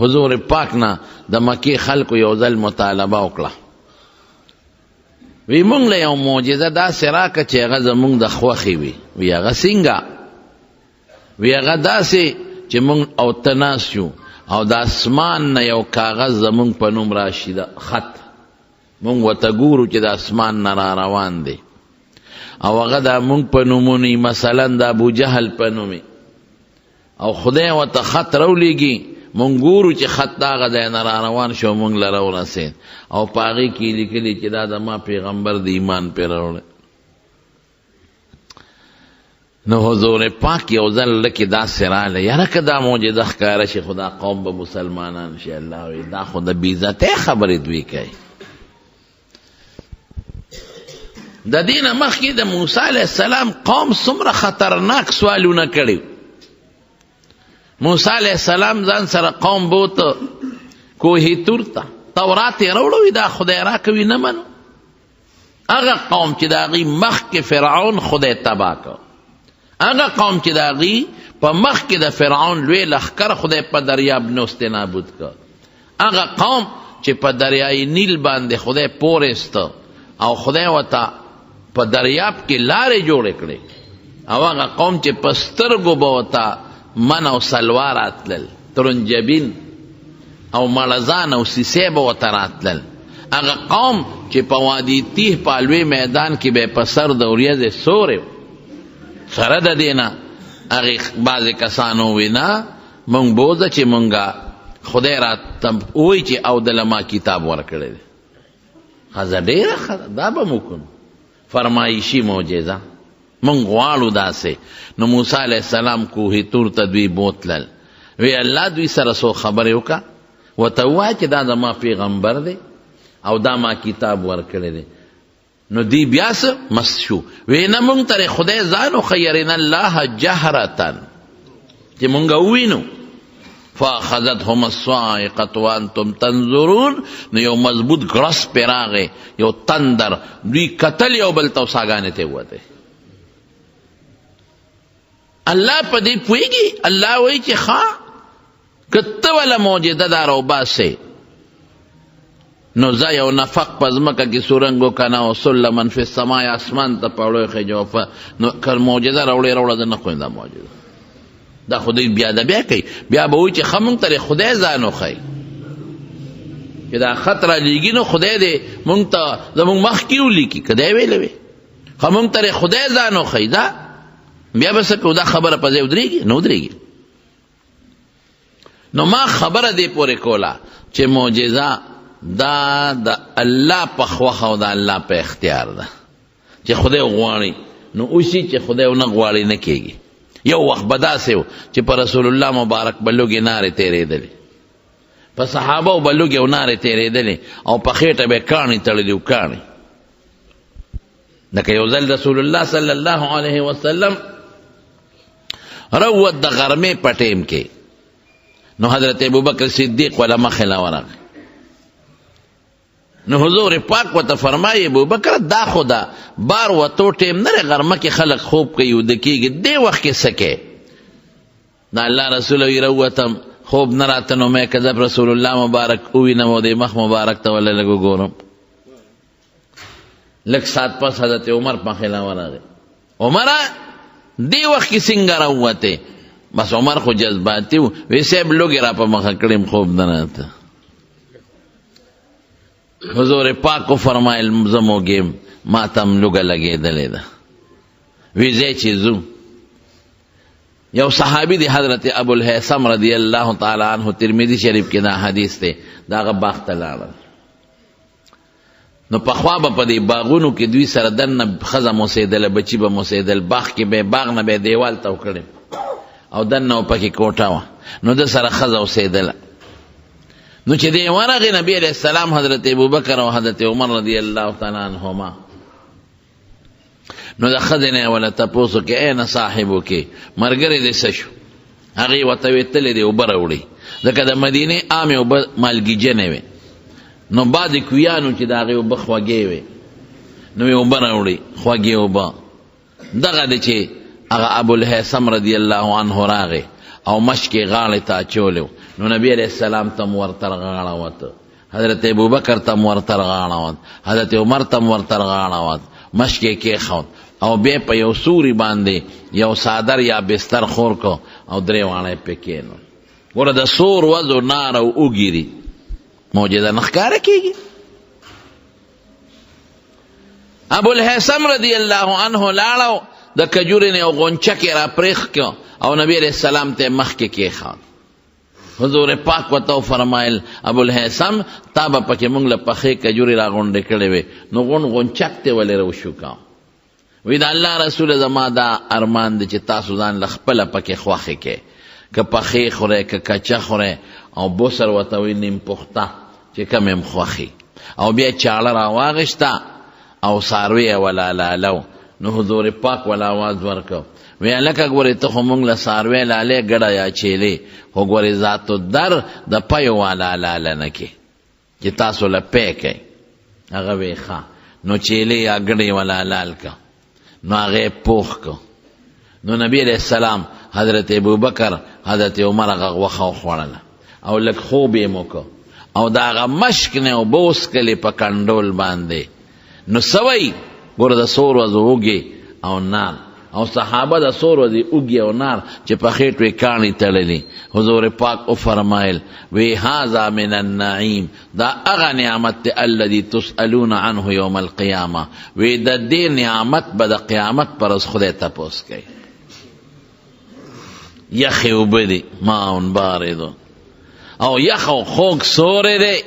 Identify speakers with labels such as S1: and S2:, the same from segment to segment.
S1: حضور پاک نه د مکې خلکو یو ځل مطالبه وکړه، وی مونږ له یو معجزه داسې راکړه چې هغه زمونږ د خوښې وي. وی هغه څنګه؟ وی هغه داسې چې مونږ او ته ناست یو او د اسمان نه یو کاغذ زمونږ په نوم راشي، خط مونږ ورته ګورو چې د اسمان نه را روان دی، او هغه د مونږ په نومونی، مثلا د ابوجهل په نومې، او خدای ورته خط راولیږي، مونږ ګورو چې خط د هغه ځای نه را روان شو، مونږ له راورسېد، او په هغې کې یې لیکلي چې دا زما پیغمبر د ایمان پرې راوړی. نو حضور پاک یو ځل لکې داسې راغلی، یاره که دا معجزه ښکاره شي خو دا قوم به مسلمانان شي. الله وی دا خو د بېعزتۍ خبرې دوی کوي. د دې نه مخکې د موسی علیه السلام قوم څومره خطرناک سوالونه کړي. موسی علیه السلام ځان سره قوم بوته کوهی تور ته، تورات یې راوړی، دا خدای راکوي نه منو. هغه قوم چې د هغې مخکې فرعون خدای تباه کړ، هغه قوم چې د هغې په مخکې د فرعون لوی لښکر خدای په دریاب نوست نابود کړ، هغه قوم چې په دریای نیل باندې خدای پورېسته او خدای ورته په دریاب کې لارې جوړې کړې، او هغه قوم چې په سترګو به ورته من او سلوا راتلل، ترنجبین او مړزان او سیسې به ورته راتلل، هغه قوم چې په وادي تیه په لوی میدان کې به په سر د وریځې سورې. سره د دې نه هغې بعضې کسانو ووی نه مونږ بوځه چې مونږه خدای راته ووایي چې او دله ما کتاب ورکړی دی. ښځه ډېره ښه ده، دا به مو کوم فرمایشي معجزه مونږ غواړو داسې. نو موسی علیه السلام کوهی تور ته دوی بوتلل، وی الله دوی سره څو خبرې وکړه، ورته ووایه چې دا زما پیغمبر دی او دا ما کتاب ورکړی دی. نو دی بیا څه مست شو، وی نه مونږ ته خدای ځان وښیي ارنا الله جهرة، چې مونږ ووینو. فاخذتهم الصاعقة وانتم تنظرون، نو یو مضبوط ګړس پرې راغی، یو تندر، دوی کتل یو بل ته ساګانې ته ووتې. الله په دې پوهېږي، الله وایي چې ښه که ته وله معجزه دا راوباسې نو زه یو نفق په ځمکه کې سورنګ وکنه او سلمن فی السماء، اسمان ته پړو خېجو، نو که معجزه راوړې زه نه خوایم دا معجزه. دا خدای بیا د بیا کوي، بیا به وایي چې ښه مونږ ته خدای ځان وښیي چې دا خط رالیږي، نو خدای دې مونږ ته زمونږ مخکې ولیکي، که دی ویلی وی ښه مونږ ته خدای ځان وښیي، دا بیا به څه کوو، دا خبره په ځای ودرېږي نه ودرېږي. نو ما خبره دې پورې کوله چې معجزه دا د الله په خوښه او د الله په اختیار ده، چې خدای غواړي نو اوسي، چې خدای ونه غواړي نه کېږي. یو وخت به داسې و چې په رسول الله مبارک به لوږې نارې تېرېدلې، په صحابو به لوږې او نارې تېرېدلې، او په خېټه به یې کاڼي تړلي و، کاڼي. لکه یو ځل رسول الله صلی الله علیه وسلم روت د غرمې په ټیم کې، نو حضرت ابوبکر صدیق وله مخې له ورغی، نو حضور پاک ورته فرمایي ابوبکر دا خو ده بار وتو ټیم نه دی، غرمه کې خلک خوب کوي وده کېږي، دې وخت کې څه کوې؟ د الله رسول وی راووتم، خوب نه راته، نو مې که زه رسول الله مبارک ووینم او د مخ مبارک ته وله لږ وګورم. لږ ساعت پس حضرت عمر مخې له ورغی، عمره دې وخت کې څنګه راووتې؟ بس عمر خو جذباتي و، وی صاحب لوږې را په مخه کړم، خوب نه راته. حضور پاک کو فرمایل زموږ ما ته هم لوږه لګېدلې ده، وی ځای چې ځو. یو صحابي دی حضرت ابوالهیثم رضی الله تعالی عنه، ترمذی شریف کې دا حدیث دی، د هغه باغ ته لاړل، نو پخوا به په دې باغونو کې دوی سره دننه ښځه موسېدله، بچي به موسېدل، باغ کې به باغ نه به دیوال ته وکړې او دننه و پکې کوټه وه، نو د سره ښځه اوسېدله. نو چې دی ورغې نبي علیه السلام حضرت ابوبکر او حضرت عمر رضی الله تعالی عنهما، نو د ښځې نه یې وله تپوس وکړې این صاحبکې، ملګری دې څه شو؟ هغې ورته ویې تللی دی اوبه راوړي، ځکه د مدینې عامې اوبه مالګیجنې وې، نو بعضې کویانو چې د هغې اوبه خوږې وې، نو یې اوبه راوړي خوږې اوبه. دغه دی چې هغه ابوالهیثم رضی الله عنه راغی او مشکې غاړې ته اچولی، نو نبی علیہ السلام تم ورتر غاړه حضرت ابوبکر تم ورتر غاړه حضرت عمر تم ورتر غاړه مشکې کېښود او بیا په یو سوري باندې یو صادر یا بستر خور کو او درې واڼې پې کېنو. ګوره د سور وزو نار او اوږي دي، معجزه نه ښکاره کېږي. ابوالحیثم رضی الله عنه لاړو د کجورې نه یو غونچکې را پرېښ کړو او نبی علیہ السلام ته مخکې کېښود. حضور پاک ورته وفرمایل ابوالحیثم تا به پکې موږ له پخې کجورې را غونډې کړې وې نو غونچک ته ولې راوشوکاو. وی د الله رسول زما دا ارمان دی چې تاسو ځان له خپله پکې خوښې کې، که پخې خورئ که کچه خورئ او بوسر ورته وي نیم پخته چې کم یم خوښي، او بیا چاړه راواغېسته او څاروي یې ولالالو. نو حضور پاک ولا آواز ورکو وی لکه ګورې ته خو موږ له څاروی لالې ګډه یا چیلې، خو ګورې ذاتو در د پیو والا لاله نه کې چې تاسو له پی کوئ. هغه وی ښه. نو چیلې یا ګډې ولا لال که نو هغه پوخ کو. نو نبی علیہ السلام حضرت ابوبکر حضرت عمر هغه غوښه وخوړله او لږ خوب یې وکړو او د هغه مشک نه اوبه وڅښلې په کنډول باندې. نو سوی ګوره د سور ورځو اوږې او نار او صحابه د سور ورځې اوږې او نار چې په خېټو یې کاڼي تړلي. حضور پاک وفرمایل وی هذا من النعیم، دا هغه نعمت دی الذي تسألون عنه یوم القیامه. وی د دې نعمت به د قیامت پر ورځ خدای تپوس کوي. یخې اوبه دي ماء بارد او یخ او خوږ سوری دی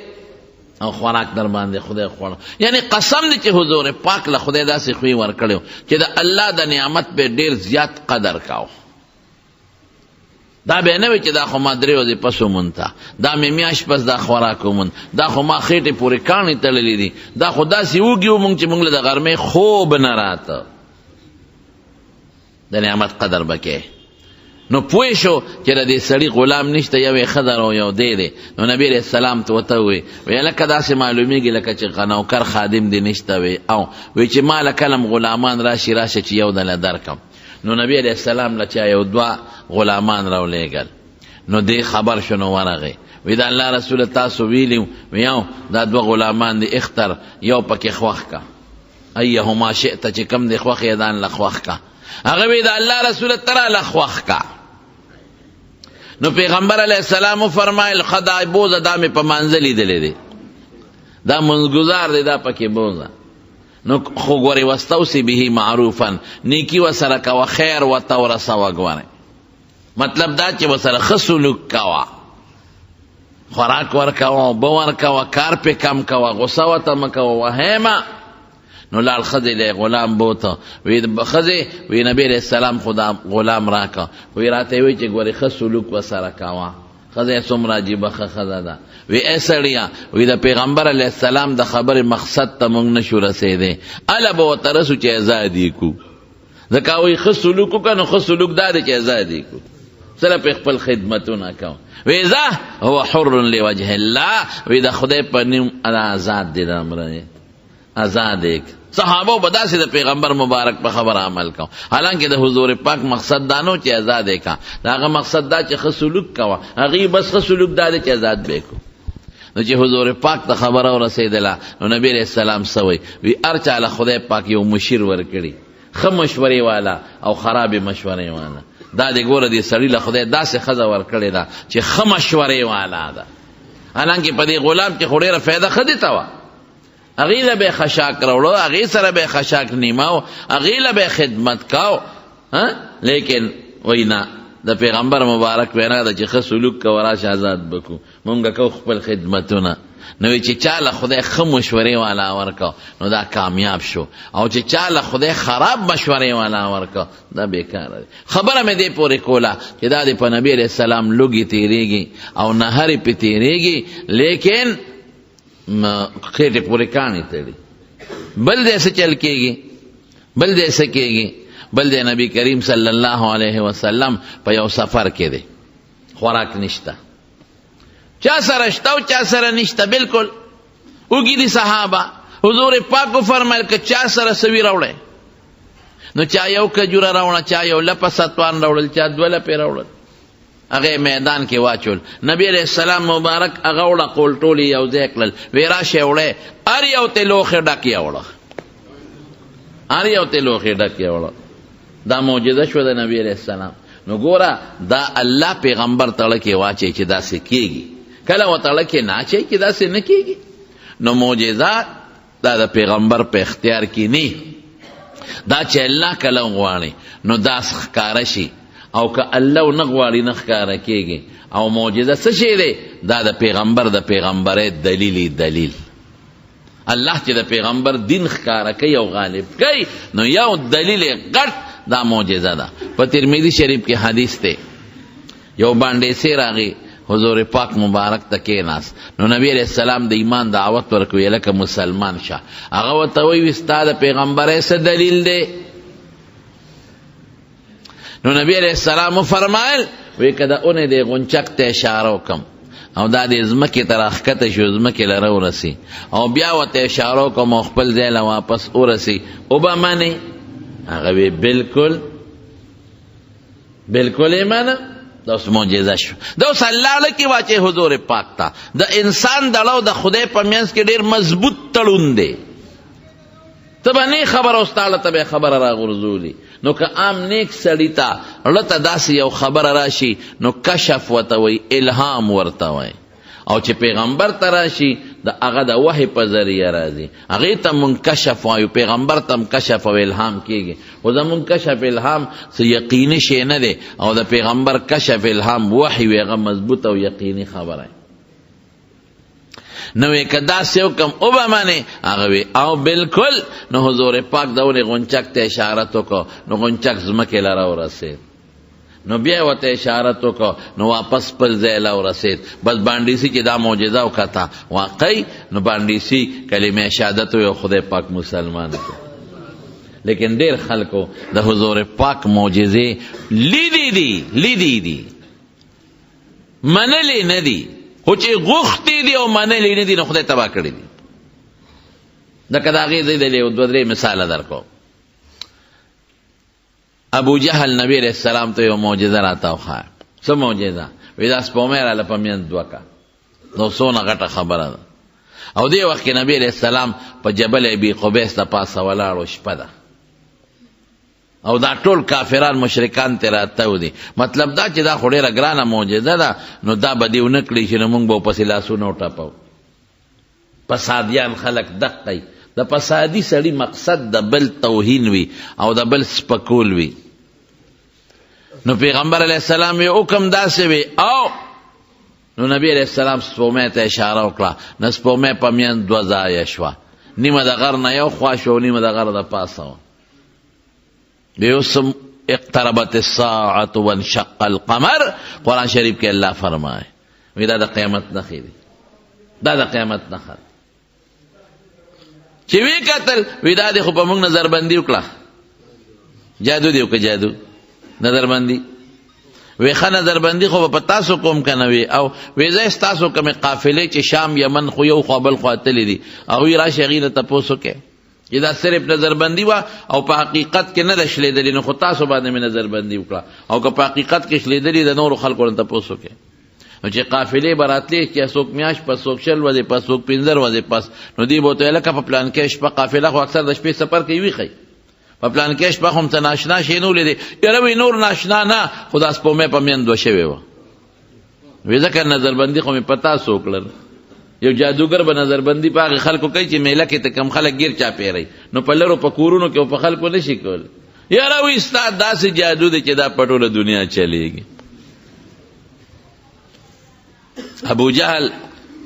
S1: او خوراک در باندې خدای خوړو. یعنی قسم دی چې حضور پاک له خدای داسې خوی ورکړی چې د الله د نعمت به ډېر زیات قدر کاو. دا به نه وي چې دا خو ما 3 ورځې پس ومونته، دا مې میاشت پس دا خوراک وموند، دا خو ما خېټې پورې کاڼې تړلې دي، دا خو داسې وږي ومونږ چې موږ له د غرمې خوب نه راته. د نعمت قدر به کوې. نو پوه شو چې د دې سړي غلام نشته، یو یې ښځه او یو دی دی. نو نبی علیہ السلام ته ورته ووی لکه داسې معلومیږي لکه چې نوکر خادم دې نشته وی او وی چې ما له کلم غلامان راشي راشه چې یو دله درکم. نو نبی علیہ السلام له چا یو 2 غلامان راولېږل. نو دی خبر شو نو ورغی وی د الله رسول تاسو ویلي یو دا 2 غلامان دی اختر یو پکې خوښ کا ایهما شئت چې کم دی خوښ یې ځان له خوښ کا. هغه وی د الله رسول ترا له خوښ کا. نو پیغمبر علیہ السلام فرمایل خدای بوزه دا مې په منځ لیدلی دی، دا منځګزار دی، دا پکې بوزه. نو خو ګورې واستوصي به معروفا، نیکي ورسره کوه، خیر ورته ورسوه. ګورې مطلب دا چې ورسره ښه سلوک کوه، خوراک ورکوه، اوبه ورکوه، کار پې کم کوه، غصه ورته مه کوه، وهې مه. نو لاړ ښځې له غلام بوته وی ښځې وی نبی علیہ السلام خدا غلام راکه. وی راته وی چې ګورې ښه سلوک ورسره کوه. ښځه څومره عجیبه ښه ښځه ده. وی ای سړیه وی د پیغمبر علیہ السلام د خبرې مقصد ته موږ نشو رسېدی، اله به ورته رسو چې ازاد یې کړو. ځکه وی ښه سلوک وکړه نو ښه سلوک دا دی چې ازاد یې کړو، سره پې خپل خدمتونه کوو. وی ځه هو حر لوجه الله، وی د خدای په نوم آزاد دی، دا مړی آزاد یې. صحابه به داسې د پیغمبر مبارک په خبر عمل کوو، حالانکه د حضور پاک مقصد دا نو چې آزاد یې کا. د هغه مقصد دا چې ښه سلوک کوه، هغې بس ښه سلوک دا دی چې آزاد به یې کړو. نو چې حضور پاک ته خبره ورسېدله نو نبی علیہ السلام سوی وی هر چا له خدای پاک یو مشیر ورکړي، ښه مشورې والا او خرابې مشورې والا. دا دې ګوره دې سړي له خدای داسې ښځه ورکړې ده چې ښه مشورې والا ده. حالانکه په دې غلام کې خو ډېره فایده ښه ته وه، هغې له به یې خشاک راوړو، هغې سره به یې خشاک نیماو، هغې له به یې خدمت کاو. لیکن وی نه، د پیغمبر مبارک وینا ده چې ښه سلوک کوه راشه آزاد به کړو، مونږ کوو خپل خدمتونه. نو چې چا له خدای ښه مشورې والا ورکړو نو دا کامیاب شو، او چې چا له خدای خراب مشورې والا ورکړو دا بیکاره دی. خبره مې دې پورې کوله چې دا د په نبي علیہ السلام لوږې تېرېږي او نهرې پې تېرېږي، لیکن خېټې پورې کاڼې تړي. بل دې څه چل کېږي، بل دې څه کېږي، بل دې نبی کریم صلی الله علیه وسلم په یو سفر کې دی، خوراک نشته، چا سره شته او چا سره نشته، بالکل وږي دي صحابه. حضور پاک فرمایل که چا سره سوي راوړی نو چا یو کجوره راوړه، چا یو لپه ستوان راوړل، چا 2 لپې راوړل. هغه میدان کې واچول. نبی علیہ السلام مبارک هغه وړه قولټولې یو ځای کړل، وی راشئ وړئ، هر یو ته لوښې ډک یوړه، هر یو ته لوښې ډک یوړه. دا معجزه شوه د نبی علیہ السلام. نو ګوره دا الله پیغمبر تړه کې واچي چې داسې کېږي، کله و تړه کې نه اچوي چې داسې نه کېږي. نو معجزات دا د پیغمبر په اختیار کې نه، دا چې الله کله غواړي نو دا ښکاره شي، او که الله نه غواړي نه ښکاره کېږي. او معجزه څه شی دی؟ دا د پیغمبر د پیغمبرۍ دلیل. الله چې د پیغمبر دین ښکاره کوي او غالب کوي، نو یو دلیل غټ دا معجزه ده. په ترمذی شریف کې حدیث دی، یو باندې راغی حضور پاک مبارک ته کېناست، نو نبی علیہ السلام د ایمان دعوت ورکوي لکه مسلمان شه. هغه ورته وایي ستا د پیغمبرۍ څه دلیل دی؟ نو نبی علیہ السلام فرمایل وی که د اونې د غونچک ته اشاره وکم او دا د ځمکې ته راښکته شو، ځمکې له ورسي، او بیا ورته اشاره وکم او خپل ځای له واپس ورسي، او به منې؟ هغه وی بالکل یې منم. دا اوس معجزه شو. دا اوس الله لکې واچې حضور پاک ته. د انسان دړو د خدای په منځ کې ډېر مضبوط تړون دی. ته به نه خبره اوس تاله ته به خبره راغورځولي. نو که عام نیک سړي ته زړه ته داسې یو خبره راشي نو کشف ورته وایي، الهام ورته وایي. او چې پیغمبر ته راشي د هغه د وحی په ذریعه راځي، هغې ته مونږ کشف وایو، پیغمبر ته هم کشف او الهام کېږي. خو زمونږ کشف الهام څه یقیني شی نه دی، او د پیغمبر کشف الهام وحی وي، هغه مضبوط او یقیني خبره. نو وی که داسې وکم او به منې؟ هغه وی او بالکل. نو حضور پاک د اونې غونچک ته اشارت وکړو، نو غونچک ځمکې له راورسېد. نو بیا ورته اشارت وکړو، نو واپس خپل ځای له ورسېد. بس بانډیسي چې دا معجزه وکړه واقعي، نو بانډیسي کلمه شهادت وی او خدای پاک مسلمان کړ. لیکن ډېر خلکو د حضور پاک معجزې لیدي دي، منلې نه دي، خو چې غوښتې دي او منلې نه دي نو خدای تباه کړي دي. لکه د هغې ځای د یو دوه درې مثاله درکوم. ابو جهل نبی علیہ السلام ته یو معجزه راته وښایه. څه معجزه؟ وی دا سپومۍ راله په منځ دوکه. نو څونه غټه خبره ده. او دې وخت کې نبی علیہ السلام په جبل ابي قبیس د پاسه ولاړ، شپه ده، او دا ټول کافران مشرکان ته راته دي. مطلب دا چې دا خو ډېره ګرانه معجزه ده، نو دا به دې ونه کړي چې نو موږ به ورپسې لاسونه وټپو. فسادیان خلک دقی. د فسادي سړي مقصد د بل توهین وي او د بل سپکول وي. نو پیغمبر علیہ السلام یې حکم داسې وي، او نو نبی علیہ السلام سپومۍ ته اشاره وکړه. نو سپومۍ په میان دوه ځایه شوه، نیمه د غر نه یو خوا شوه او نیمه د غر د پاسه وه. بیوسم اقتربت الساعة وانشق القمر، قرآن شریف کې الله فرمائے وی دا د قیامت نښې دي، دا د قیامت نښه ده. چې وی کتل وی دا دې خو په موږ نظربندي وکړه، جادو دې وکړه، جادو نظربندي. وی ښه نظربندي خو په تاسو کوم که نه وي، او وی زه ستاسو کومې قافلې چې شام یمن خو یو خوا بل خوا تللي دي، هغوی راشي هغې نه تپوس وکړئ چې دا صرف نظربندي وه او په حقیقت کې نه ده شلېدلې، نو خو تاسو باندې مې نظربندي وکړه. او که په حقیقت کې شلېدلې د نورو خلکو نه تپوس وکړئ. نو چې قافلې به راتلې چې څوک میاشت پس، څوک 20 ورځې پس، څوک 15 ورځې پس، نو دوی به ورته ویل لکه په پلان کې شپه قافله خو اکثر د شپې سفر کوي ویښئ، په پلان کې شپه خو هم څه ناشنا شی نه ولیدې. یاره وی نور ناشنا نه، خو دا سپومۍ په میان دوه شوې وه. وی ځکه نظربندي خو مې په تاسو وکړل. یو جادوګر به نظربندي په هغې خلکو کوي چې میله کې ته کم خلک ګیر چاپېری، نو په لرو په کورونو کې او په خلکو نه شي کولی. یاره وی ستا داسې جادو دی چې دا په ټوله دنیا چلیږي. ابو جهل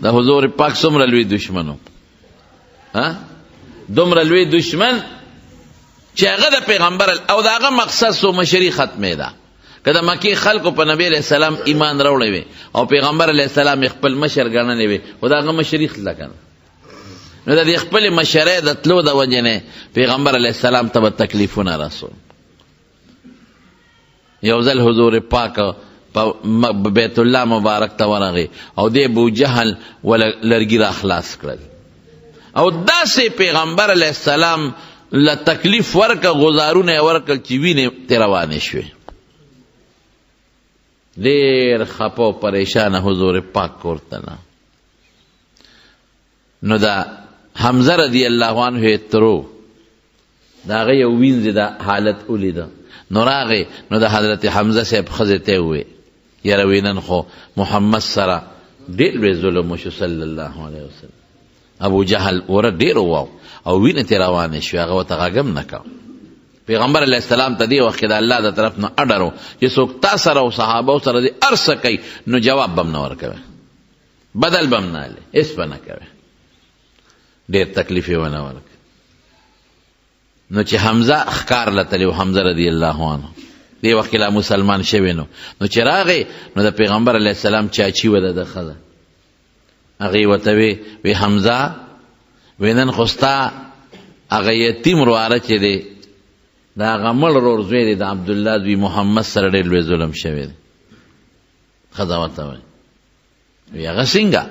S1: د حضور پاک څومره لوی دشمن و، دومره لوی دشمن چې هغه د پیغمبر او د هغه مقصد سو مشري ختمې ده. که د مکې خلکو په نبی علیہ السلام ایمان راوړی وي او پیغمبر علیہ السلام خپل مشر ګڼلی وي، خو د هغه مشري خله که نه، نو د دې خپلې مشرۍ د تلو د وجې نه پیغمبر علیہ السلام ته به تکلیفونه رسول. یو ځل حضور پاک په بیت الله مبارک ته ورغی او دی ابو جهل لرګي را خلاص کړل، او داسې پیغمبر علیہ السلام له تکلیف ورکه، غزارونه یې ورکړل چې وینې ترې روانې شوې. ډېر خپه او پریشانه حضور پاک کور ته لاړ. نو دا حمزه رضی الله عنه ترو د هغه یو وینځ دا حالت ولیده. نو راغی نو د حضرت حمزه صاحب ښځې ته یې وویل یاره وینن خو محمد سره ډېر لوی ظلم وشو صلی الله علیه وسلم. ابو جهل وره ډېر وواو او وینې ترې روانې شوې، هغه ورته غږ هم نه کوه. پیغمبر علیه السلام ته دې وخت کې د الله د طرف نه اډر و چې څوک تا سره او صحابو سره دې هر څه کوي نو جواب به هم نه ورکوې، بدل به هم نه هلې، هېڅ به نه کوې. ډېر تکلیف یې ونه ورکړ. نو چې حمزه ښکار له تللی و، حمزه رضی الله عنه دې وخت کې لا مسلمان شوی نو چې راغی نو د پیغمبر علیه السلام چاچي وه د ښځه، هغې ورته وی حمزه وی نن خو ستا هغه یتیم ورواره چې دی د هغه مړ ورور زوی دی د عبدالله زوی محمد سره ډېر لوی ظلم شوی دی. ښځه ورته وایي وی هغه څنګه؟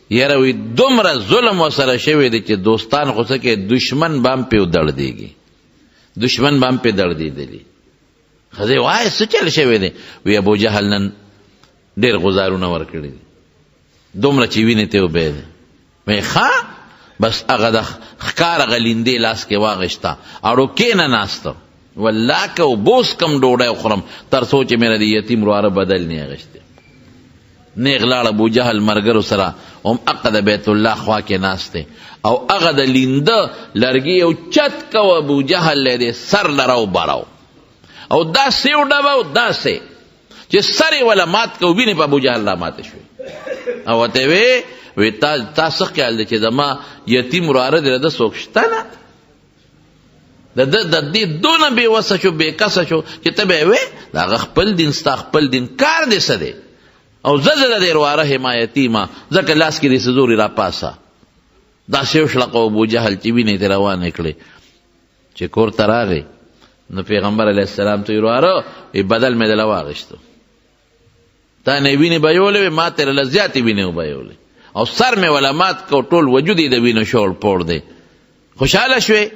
S1: یاره وی دومره ظلم ورسره شوی دی چې دوستان خو څه کوي دشمن به هم پرې ودړدېږي، دشمن به هم پرې دړدېدلي. ښځې وایي څه چل شوی دی؟ وی ابو جهل نن ډېر غزارونه ورکړي دي، دومره چې وینې ته وبی دی. وی ښه بس هغه د ښکار هغه لیندې لاس کې واغېسته، اړوکې نه ناسته، والله که اوبوس کم ډوډۍ وخورم تر څو چې مې د یتیم ورواره بدل نه اغېستې. نیغ لاړ ابو جهل ملګرو سره هم هغه د بیت الله خوا کې ناست دی او هغه د لینده لرګي یو چت کو ابو جهل له دې سر لره وبراو او داسې وډبه او داسې چې سر یې وله مات کو، وینې په ابو جهل را ماته شوې. او ورته وی تا څه خیال دی چې زما یتیم وراره دی د څوک شته نه؟ د دې دونه بېوسه شو بېکسه شو چې ته به یې وې د هغه خپل دین ستا خپل دین کار دې څه دی او زه د دې ورواره حمایتي ما ځکه لاس کې دې څه زورې را پاسه. داسې وشلقه ابو جهل چې وینې ترې روانې کړې. چې کور ته راغی نو پیغمبر علیه السلام ته یې ورواره وی بدل مې دله واغېستو، تا نه وینې بهیولې وې ما ترې له زیاتې وینې وبهیولې او سر مې ولا مات کو، ټول وجود یې د وینو شوړ پوړ دی. خوشحاله شوې؟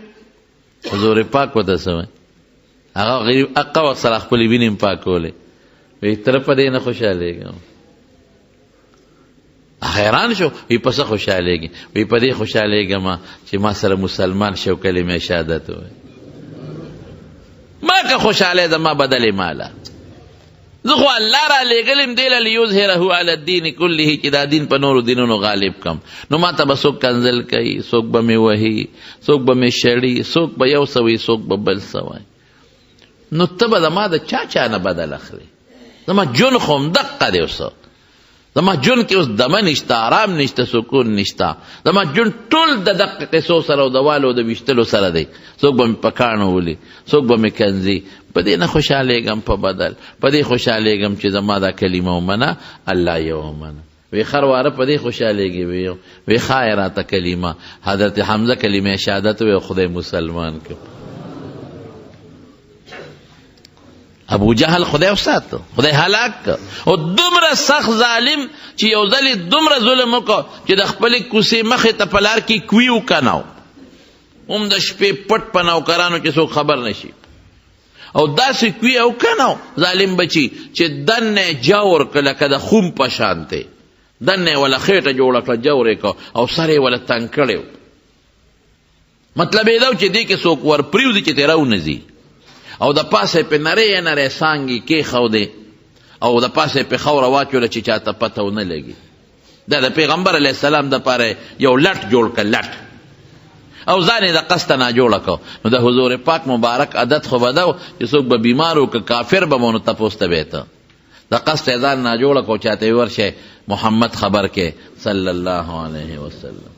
S1: حضور پاک ورته څه وایي؟ هغه هغه وخت سره خپلې وینې هم پاکولې. وی تره په دې نه خوشحالېږم. حیران شو، وی په څه خوشحالېږي؟ وی په دې خوشحالېږم چې ما سره مسلمان شو کلمه شهادت ووایي. ما که خوشحاله ده ما بدلې ماله، زه خو الله را لېږلم دې له لیظهره علی الدین کله چې دا دین په نورو دینونو غالب کم. نو ما ته به څوک کنځل کوي، څوک به مې وهي، څوک به مې شړي، څوک به یو څه وایي، څوک به بل څه وایي. نو ته به زما د چا نه بدل اخلې؟ زما جون خو همدقه دی. اوس زما جون کې اوس دمه نشته، آرام نشته، سکون نشته. زما جون ټول د دقه قصو سره او د والو د ویشتلو سره دی. څوک به مې په کاڼو ولي، څوک به مې کنځي. په دې نه خوشحالېږم په بدل، په دې خوشحالېږم چې زما دا کلمه ومنه، الله یې ومنه. وی خرواره په دې خوشحالېږي. وی ښایه راته کلمه. حضرت حمزه کلمه شهادت وی خدای مسلمان کړ. ابو جهل خدای وساتو، خدای هلاک کړ. او دومره سخت ظالم چې یو ځل دومره ظلم وکړ چې د خپلې کوڅې مخې ته په لار کې کوي وکناو، هم د شپې پټ په نوکرانو کې څوک خبر نشي، او داسې کوي او کناو ظالم بچي چې دنه جاور کړه لکه د خوم په شانته، دنه ولا خېټه جوړه کړه جوړې کړه او سر یې ولا تنګ کړی. مطلب یې دا چې دې کې څوک ور پرېوځي چې ترې راونځي، او د پاسه په نری نری سانګي کې خودې او د پاسه په خوره واچوله چې چاته پته ونه لګي. دا د پیغمبر علیه السلام دپاره یو لټ جوړ کړ، لټ، او ځان یې د قصده نه جوړه کړ. نو د حضور پاک مبارک عادت خو به دا چې څوک به بیمار و که کافر به مو نو تپوس ته به یې ته د قصده یې ځان نه جوړه کړ، چاته یې ورشه محمد خبر کې صلی الله علیه وسلم.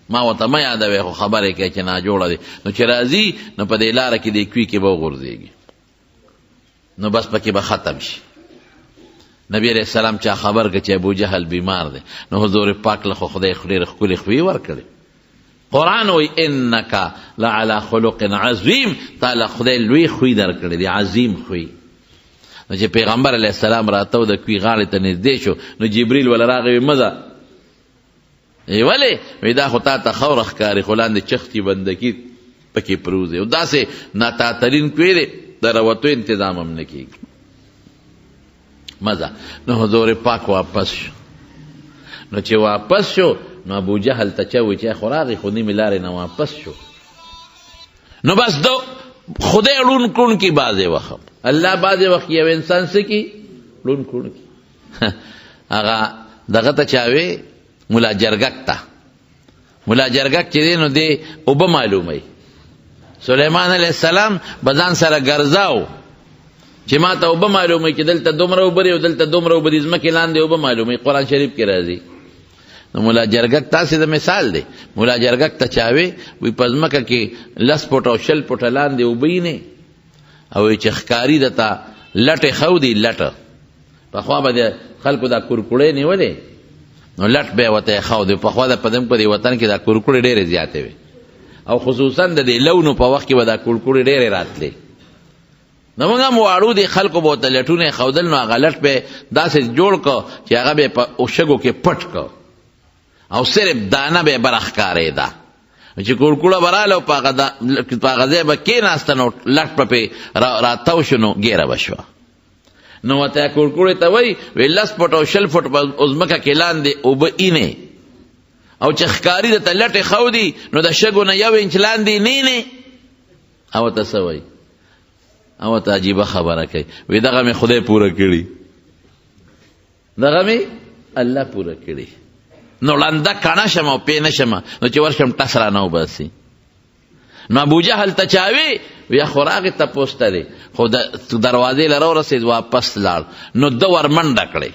S1: ما ورته مه یادوې خو خبرې کوي چې ناجوړه دی. نو چې راځي نو په دې لاره کې د کوي کې به وغورځېږي، نو بس پکې به ختم شي. نبی علیہ السلام چا خبر که چې ابو جهل بیمار دی، نو حضور پاک له خو خدای ډېرې ښکلې خوی ورکړې. قرآن وایي انک لعلی خلق عظیم، تا له خدای لوی خوی درکړی دی، عظیم خوی. نو چې پیغمبر علیه السلام راته د کوي غاړې ته نږدې شو نو جبریل ولا راغی، مزه ولې؟ وی دا خو تا ته خوره ښکاري، خو لاندې چختي بندکي پکې پروز دی، او داسې ناتاترین کوی دی د راوتو انتظام هم نه کېږي. مزه. نو حضور پاک واپس شو. نو چې واپس شو نو ابو جهل ته چا وی چې خو راغی خو نیمې لارې نه واپس شو. نو بس دو خدای ړون کړون کی بعضې وخت الله بعضې وخت یو انسان څه کی ړون کړون کی. هغه دغه ته چا وی ملا جرګک ته. ملا جرګک چې دی نو دی اوبه معلوموي. سلیمان علیه السلام به ځان سره ګرځاو چې ما ته اوبه معلوموي چې دلته دومره اوبه دي او دلته دومره اوبه دي ځمکې لاندې اوبه معلوموي. قرآن شریف کې راځي. نو مولا جرګک تاسې د مثال دی. مولا جرګک ته چا وی په ځمکه کې 10 فوټه او 20 فوټه لاندې اوبه یې نه او چې ښکاري درته لټې ښودي لټه پخوا به د خلکو دا کورکوړې نیولې نو لټ به یې ورته ښودي. پخوا په دې وطن کې دا کورکوړې ډېرې زیاتې وې او خصوصا د دې لونو په وخت کې به دا کورکوړې ډېرې راتلې. نو موږ هم واړو دي خلکو به ورته لټونه ښودل نو هغه لټ به داسې جوړ کړه چې هغه به یې په شګو کې پټ کړه او صرف دانه به یې بره ښکارېده چې کورکوړه به راله او په هغه ځای به کېناسته نو لټ به پرې راتاو شو نو ګیره به شوه. نو ورته کورکوړې ته وایي 10 فوټ او 20 فوټ په ځمکه کې لاندې اوبه اینې او چې ښکاري درته لټې ښودي نو د شګو نه 1 انچ لاندې نه او ورته څه وایي او ورته عجیبه خبره کوي وایي دغه مې خدای پوره کړي دغه مې الله پوره کړي. نو لنده کڼه شم او پې نه شم نو چې ورشم ټس را نه وباسي. نو ابو جهل ته چا وی ویا خو راغې تپوس ته دی خو دروازې له راورسېد واپس لاړ نو ده ورمنډه کړې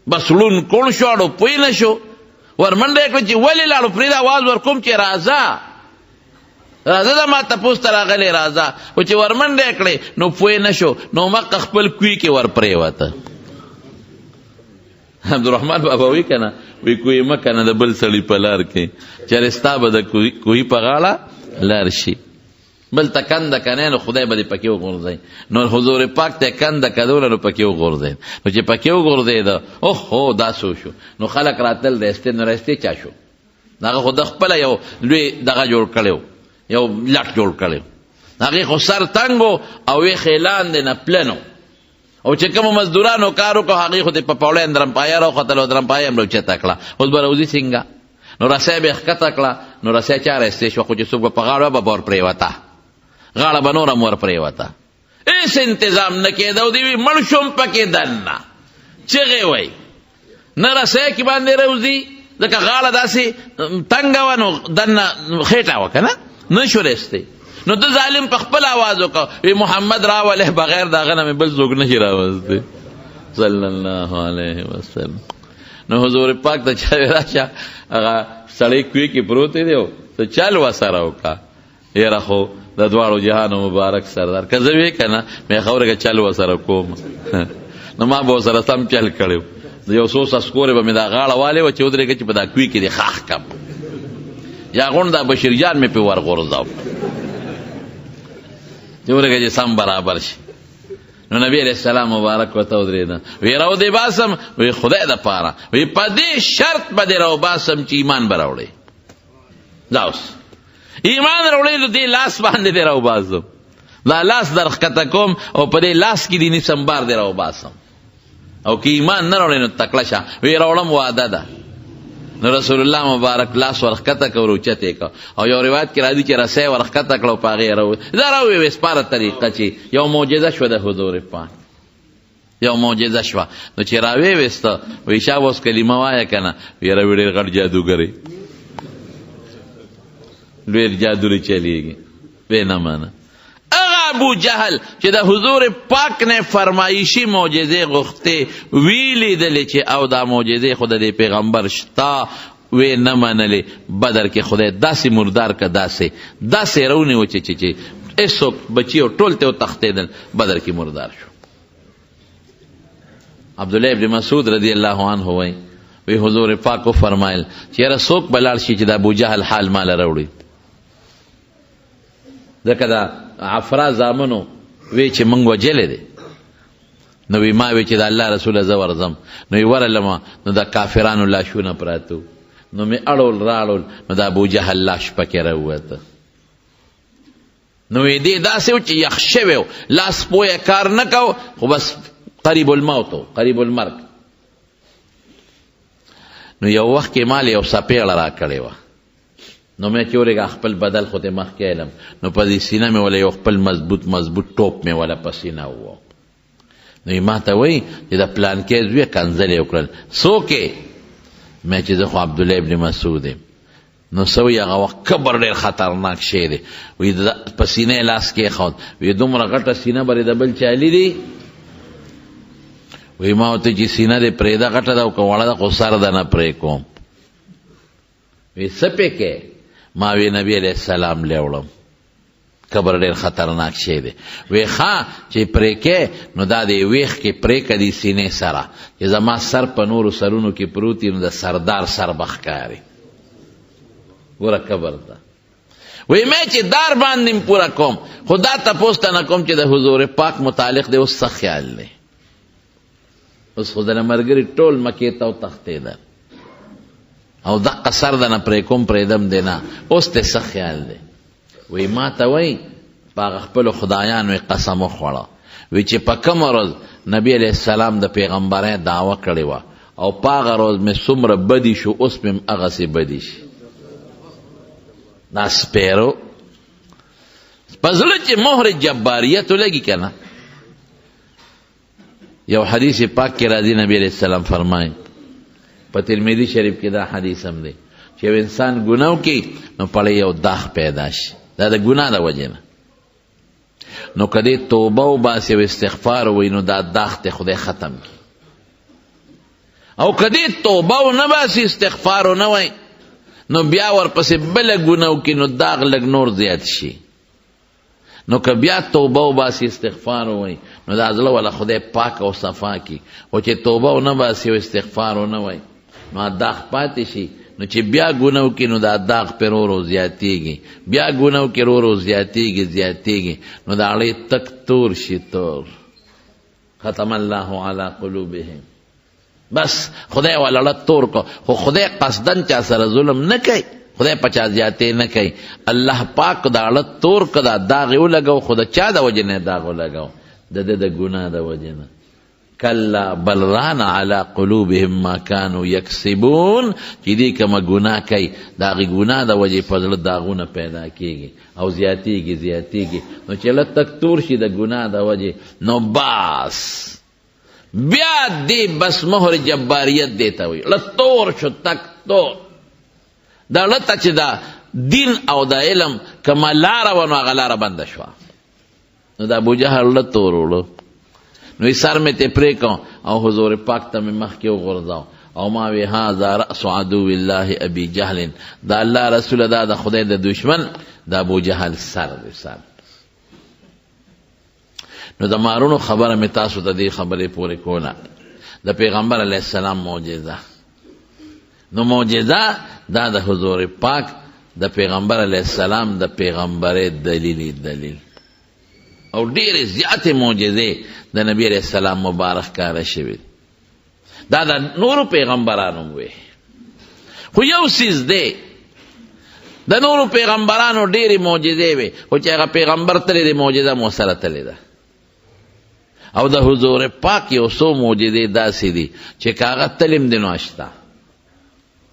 S1: بس لون کوڼ شو اړو پوه نه شو ورمنډه یې کړه چې ولې لاړو پرېږده اواز ورکوم چې راځه راځه دا ما تپوس ته راغلی راځه خو چې ورمنډه یې کړې نو پوه نه شو نو مخه خپل کوی کې ور پرېوته. عبدالرحمن بابا وی کنه وی کوی مه کنه د بل سړي په لار کې چېرې ستا به د کوی په غاړه لار شي بل ته کنده کنی نو خدای به دې پکې وغورځوي. نو حضور پاک ته کنده کدوله نو پکې وغورځېد نو چې پکې وغورځېده اوهو دا څه شو نو خلک راتل رایستې نو رایستې چا شو هغه خو د خپله یو لوی دغه جوړ کړی یو لټ جوړ کړی هغې خو سر تنګ او ویښې لاندې نه پلنو او چې کومو مزدورانو کار وکړو هغې خو دې په پوړی درمپایه راوختل او درمپایه هم راوچته کړه اوس به راوځي څنګه نو رسۍ به یې ښکته کړه نو رسۍ چا رایستې شوه خو چې څوک به په غاړه به ور پرېوته غاړه به نور هم ور پرېوته هېڅ انتظام نه کېده او دې وي مړ شوم پکې دننه چغې وی نه رسۍ کې باندې راوځي ځکه غاړه داسې تنګه وه نو دننه خېټه وه که نه نه شو رایستی. نو د ظالم په خپل آواز وکړه وی محمد راوله بغیر د هغه نه مې بل څوک نشي راوستی صلی الله علیه وسلم. نو حضور پاک ته چا راشه هغه سړی کوی کې پروت دی او ته چل ورسره وکړه یاره خو د دواړو جهانو مبارک سردار که زه وی که نه مې خبره که چل ورسره کوم نو ما به ورسره سم چل کړی د یو څو سسکورې به مې دا غاړه والې وه چې ودرېږه چې په دا کوی کې دې خاښ کم یا غونډ دا بشیر جان مې پې ورغورځاو چې ورګه چې سم برابر شي. نو نبی علیہ السلام مبارک ورته ودرېده وی راو دې باسم وی خدای دپاره وی په دې شرط به دې راو باسم چې ایمان به راوړې دا اوس ایمان راوړې نو دې لاس باندې دې راو باسم دا لاس در ښکته کوم او په دې لاس کې دې نیسم بار دې راو باسم او که ایمان نه راوړې نو تکړه شه وی راوړم واده ده. نو رسول الله مبارک لاس ورښکته کړه اوچت یې کړه او یو روایت کې راځي چې رسۍ ورښکته کړه او په هغې یې دا راووې سپاره طریقه چې یو معجزه شوه د حضور پاک یو معجزه شوه نو چې راویویسته وایي شاه اوس کلمه وایه که نه یاره وی ډېر غټ جادوګر یې ډېر جادو چلیږي وی نه منه. ابو جهل چې د حضور پاک نه فرمایشي معجزې غوښتې وی لیدلې چې او دا معجزې خو د دې پیغمبر شته وی نه منلې بدر کې خدای داسې مردار که داسې رونیو چې هېڅوک بچي او ټول ته وتښتېدل بدر کې مردار شو. عبدالله ابن مسعود رضی الله عنه وی حضور پاک وفرمایل چې یاره څوک به لاړ شي چې د ابو جهل حال ماله راوړي ځکه دا عفرا زامنو وی چې موږ وجلی دی نو وی ما وی چې د الله رسوله زه ورځم نو وی ورلمه نو د کافرانو لاشونه پراته نو مې اړول راړول نو د ابو جهل لاش پکې راووته نو وی دې داسې و چې یخ شوی و لاس پویه کار نه کو خو بس قریب الموت قریب المرګ. نو یو وخت کې مال یو سپېړه را کړې وه، نو مې چې ورېږه خپل بدل خو دې مخکې علم، نو په دې سینه مې ولا یو خپل مضبوط ټوپ مې ولا په سینه ووه. نو یې ما ته وایي چې د پلانکې زویه کنځلې وکړل. څوک یې؟ مې چې زه خو عبدالله ابن مسعود یم. نو څه وایي هغه وخت کبر ډېر خطرناک شی دی. وایي په سینه یې لاس کېښود، وایي دومره غټه سینه به د بل چالي دی؟ وایي ما ورته چې سینه دې پرېږده غټه ده او که وړه ده خو سر ده نه پرې کوم. وایي څه پې کې؟ ما وی نبی علیہ السلام لیوړم، کبر ډېر خطرناک شی دی. وی ښه چې پرې کې نو دا د ویښ کې پرې که دې سینې سره چې زما سر په نورو سرونو کې پروت وي نو د سردار سر به ښکاري. ګوره کبر ته وی مې چې دار باندې پوره کوم، خو دا تپوس ته نه کوم چې د حضور پاک متعلق دی اوس څه خیال دی. اوس خو دله ملګري ټول مکې ته وتښتېدل او دقه سر ده نه پرې کوم پرېږدم دی نه، اوس دې څه خیال دی؟ وی ما ته وایي په هغه خپلو خدایانو یې قسم وخوړه، وی چې په کومه ورځ نبي علیه السلام د پیغمبرۍ دعوه کړې وه او په هغه ورځ مې څومره بدي شو اوس مې هم هغسې بدي شي. دا سپیرو په زړه چې مهر جباریت ولګي که نه. یو حدیث پاک کې راځي نبی علیه السلام فرمایي، په ترمذي شریف کې دا حدیث هم دی چې یو انسان ګناه وکړي نو پړی یو داغ پیدا شي، دا د ګناه د وجې نه. نو که دې توبه وباسي او استغفار ووایي نو دا داغ ته خدای ختم کړي، او که دې توبه ونه باسي استغفار ونه وایي نو بیا ورپسې بله ګناه وکړي نو داغ لږ نور زیات شي. نو که بیا توبه وباسي استغفار ووایي نو دا زړه والا خدای پاک او صفا کړي، خو چې توبه ونه باسي او استغفار ونه وایي نو داغ پاتې شي. نو چې بیا ګناه وکړي نو دا داغ پرې ورو ورو زیاتېږي، بیا ګناه وکړي ورو ورو زیاتېږي نو د اړې تک تور شي تور. ختم الله علی قلوبهم، بس خدای والا تور کو. خو خدای قصدن چا سره ظلم نه کوي، خدای په چا زیاتې نه کوي. الله پاک د اړه تور که دا داغ یې ولګو خو د چا د وجې نه داغ ولګو؟ د ده د ګناه د وجې نه. کلا بل ران علی قلوبهم ما کانوا یکسبون، چې دې کومه ګناه کوي د هغې ګناه د وجې په زړه داغونه پیدا کېږي او زیاتېږي. نو چې لږ تک تور شي د ګناه د وجې نو باس بیا دې بس مهر جباریت دې ته وایي. لږ تور شو تک تور، دا لته چې دا دین او د علم کومه لاره وه نو هغه لاره بنده شوه. نو د ابوجهل لږ تور وړو نو سر مې ته پرې کړ او حضور پاک ته مې مخکې وغورځاو او ما وی هذا رأس عدو الله ابي جهل، دا الله رسوله دا د خدای د دشمن د ابوجهل سر دی سر. نو د مارونو خبره مې تاسو ته دې خبرې پورې کوله، د پیغمبر علیه السلام معجزه. نو معجزه دا د حضور پاک د پیغمبر علیه السلام د پیغمبرۍ دلیل او ډېرې زیاتې معجزې د نبی علیه السلام مبارک کاره شوي. دا د نورو پیغمبرانو وې، خو یو څیز دی د نورو پیغمبرانو ډېرې معجزې وې خو چې هغه پیغمبر تللی دی معجزه مو سره تللی ده. او د حضور پاک یو څو معجزې داسې دي چې که هغه تلیم دی نو شته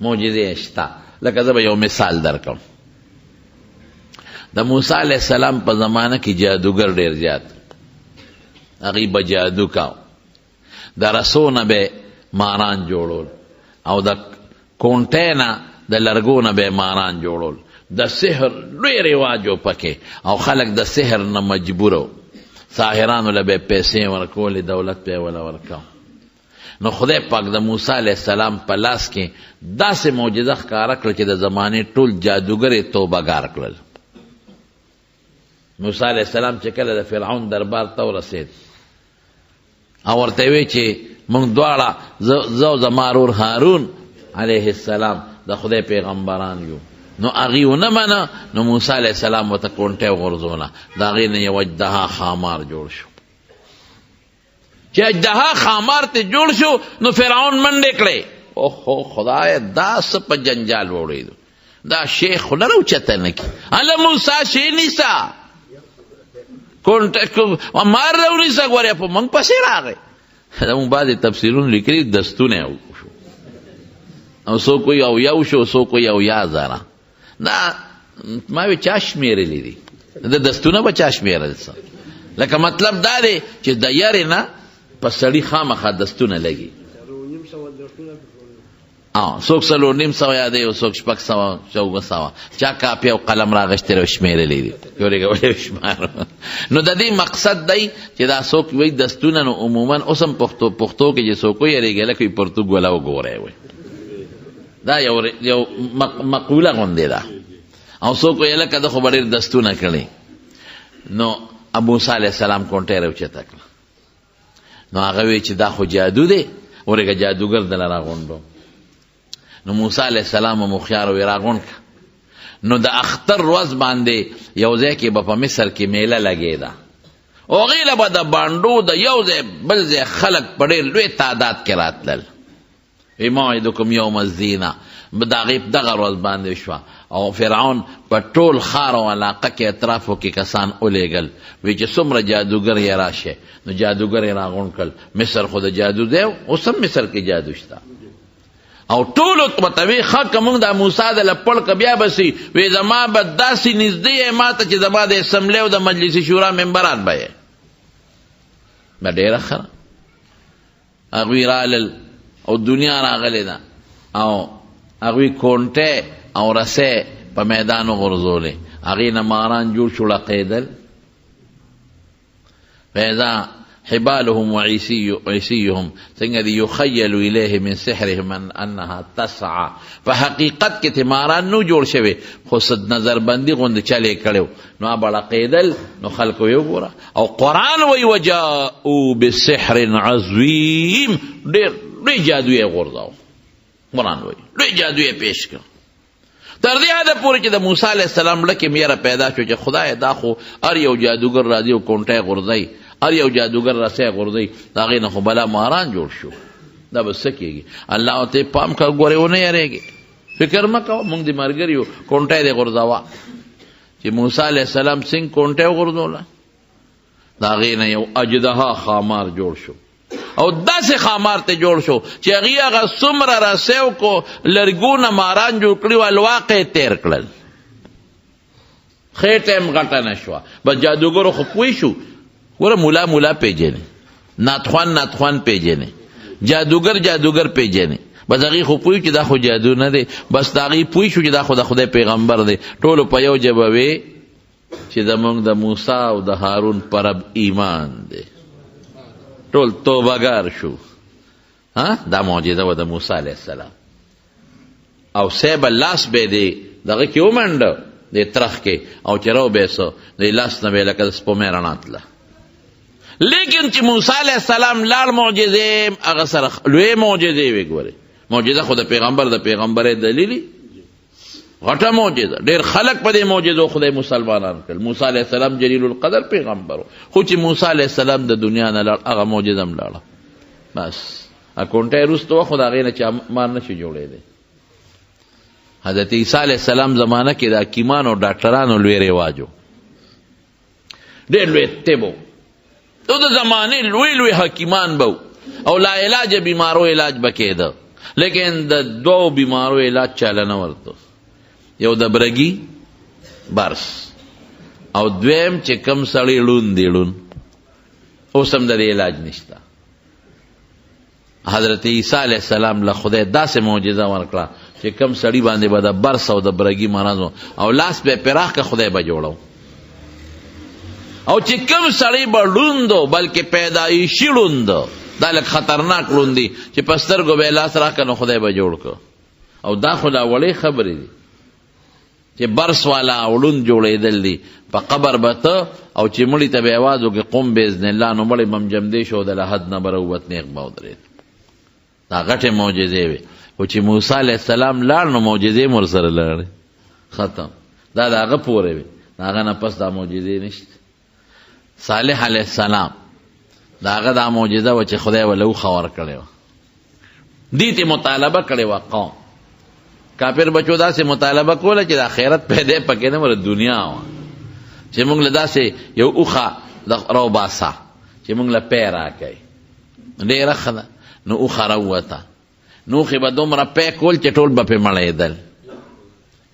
S1: معجزې شته. لکه زه به یو مثال درکړم. د موسی علیه السلام په زمانه کې جادوګر ډېر زیات، هغوی به جادو کاو. د رسو نه به ماران جوړول او د کونټۍ نه د لرګو نه به ماران جوړول. د سحر لوی رواج و پکې او خلک د سحر نه مجبور و. ساحرانو له به پیسې ورکولې، دولت به یې وله ورکاو. نو خدای پاک د موسی علیه السلام په لاس کې داسې معجزه ښکاره کړه چې د زمانې ټول جادوګر یې توبهګار کړل. موسی علیه السلام چې کله د فرعون دربار ته ورسېد او ورته وی چې موږ دواړه زه او زما ورور هارون علیه السلام د خدای پیغمبران یو. نو هغې ونه منه. نو موسی علیه السلام ورته کونټۍ وغورځوله، د هغې نه یو اجدها خامار جوړ شو. چې اجدها خامار ته جوړ شو نو فرعون منډې کړې. اوهو خدایه دا څه په جنجال وړېدو، دا شیخ خو نه راوچته نه کړي. هله موسی شی نیسه مار راونیسه، ګورې په موږ پسې راغی. دا مونږ بعضې تفسیرونه لیکلي دستونه شو او څوک وایي اویا شو څوک وایي اویا زره. دا ما وی چا شمېرلی دي د دستونه به چا شمېرل څه لکه مطلب دا دی چې د یارې نه په سړي خامخا دستونه لګي. څوک 4.5 یادوي او څوک 600 400 چا کاپي او قلم راغشتي او شمېرلی دي نو د دې مقصد دی چې دا څوک وایي دستونه نو عموما اوس هم پښتو کې چې څوک یریږي لکه پرتوګ ولا وګوری وي دا یو مقوله غوندې ده او څوک وایي لکه ده خو به ډېر دستونه کړي. نو ابو موسی علیه السلام کونټۍ راوچته کړه نو هغه وایي چې دا خو جادو دی ورېږه جادوګر دله راغونډو. نو موسی علیه السلام هم هوښیار وی راغونډ کړه. نو د اختر ورځ باندې یو ځای کې به په مصر کې میله لګېده او هغې له به د بانډو د یو ځای بل ځای خلک په ډېر لوی تعداد کې راتلل. وی موعدکم یوم الزینه د هغې دغه ورځ باندې شوه او فرعون په ټول ښار او علاقه کې اطرافو کې کسان ولېږل وی چې څومره جادوګر یې راشه. نو جادوګر یې راغونډ کړل. مصر خو د جادو دی اوس هم مصر کې جادو شته او ټولو ته وی ښه که مونږ د موسی د لپړ که بیا به سي وی زما به داسې نږدې یې ما ته چې زما د اسمبلۍ او د مجلس شورا ممبران به یې به ډېره ښه هغوی رالل او دنیا راغلې ده او هغوی کونټې او رسې په میدان وغورځولې هغې نه ماران جوړ شو لقېدل. فإذا حبالهم وعصيهم څنګه دي یخیل الیه من سحرهم انها تسعى په حقیقت کې ماران نو جوړ شوی خو صد نظر بندي غوندې چلې کړو نو به لقېدل. نو خلکو یې وګوره او قرآن وایي وجاءوا بسحر عظیم ډېر لوی جادو یې غورځاو. قرآن وایي لوی جادو یې پیش کړ تر دې حده پورې چې د موسی علیه السلام لکې میره پیدا شو چې خدای دا خو هر یو جادوګر راځي او کونټۍ غورځوي هر یو جادوګر رسۍ غورځوي د هغې نه خو بلا ماران جوړ شو. دا به څه کېږي الله ته پام کوه ګورې ونه یېرېږي فکر مه کوه مونږ د ملګري یو کونټۍ دې غورځوه چې موسی علیه السلام څنګه کونټۍ وغورځوله د هغې نه یو اجدها خامار جوړ شو او داسې خامار ته جوړ شو چې هغې هغه څومره رسیو کو لرګونه ماران جوړ کړي و الواقع تیر کړل خېټه هم غټه نه شوه. بس جادوګرو خو پوه شو ګوره مولا پیژنې ناتخوان پیژنې جادوګر پیژنې بس هغې خو پوه چې دا خو جادو نه دی بس د هغې پوه شو چې دا خو د خدای پیغمبر دی. ټولو په یو ژبه وی چې زموږ د موسی او د هارون په رب ایمان دی ټول توبهګار شو. دا معجزه وه د موسی علیه السلام او سیب لاس به دی دغه کې ومنډه د ترخ کې او چې راوبیسه د لاس نه به یې لکه د سپومۍ رڼا تله. لیکن چې موسی علیه السلام لاړ معجزې هغه سره لوی معجزې وې. ګورې معجزه خو د پیغمبرۍ دلیلي غټه معجزه ډېر خلک په دې معجزو خدای مسلمانان کړل. موسی علیه السلام جلیل القدر پیغمبر خو چې موسی علیه السلام د دنیا نه لاړ هغه معجزه هم لاړه بس کونټۍ وروسته وه خو د هغې نه چې مار نه شي جوړېدی. حضرت عیسی علیه السلام زمانه کې د حکیمانو او ډاکټرانو لوی رواج و ډېر لوی طب و او د زمانې لوی حکیمان به او لا علاج بیمارو علاج به کېده لیکن د دوو بیمارو علاج چاله نه ورته یو د برګي برس او دویم چې کم سړی ړوند دی ړوند اوس هم د دې علاج نشته. حضرت عیسی علیه السلام له خدای داسې معجزه ورکړه چې کم سړي باندې به د برس او د برګي مرض او لاس به پراخ که خدای به جوړو او چې کم سړی به ړوند بلکې پیدایشي ړوند دا لږ خطرناک ړوند دی چې په سترګو به یې لاس راکړه نو خدای به جوړ کړه. او دا خو لا وړې خبرې دي چې برس والا ړوند جوړېدل دي په قبر به ته او چې مړي ته به یې اواز وکړې قم باذن الله نو مړی به هم جمدې شو د لحد نه به راووت نیغ به ودرېد. دا غټې معجزې وې خو چې موسی علیه السلام لاړ نو معجزې م ورسره لاړې ختم. دا د هغه پورې وې د هغه نه پس دا معجزې نشته. صالح علیه السلام دا هغه دا معجزه وه چې خدای وله اوښه ورکړې وه دې ته مطالبه کړې وه قوم کافر بچو داسې مطالبه کوله چې د آخرت پیدا پکې نه وره دنیا وه چې موږ له داسې یو اوښه راوباسه چې موږ له پی راکوي ډېره ښه ده. نو اوښه راووته، نو اوښې به دومره پی کول چې ټول به پې مړېدل،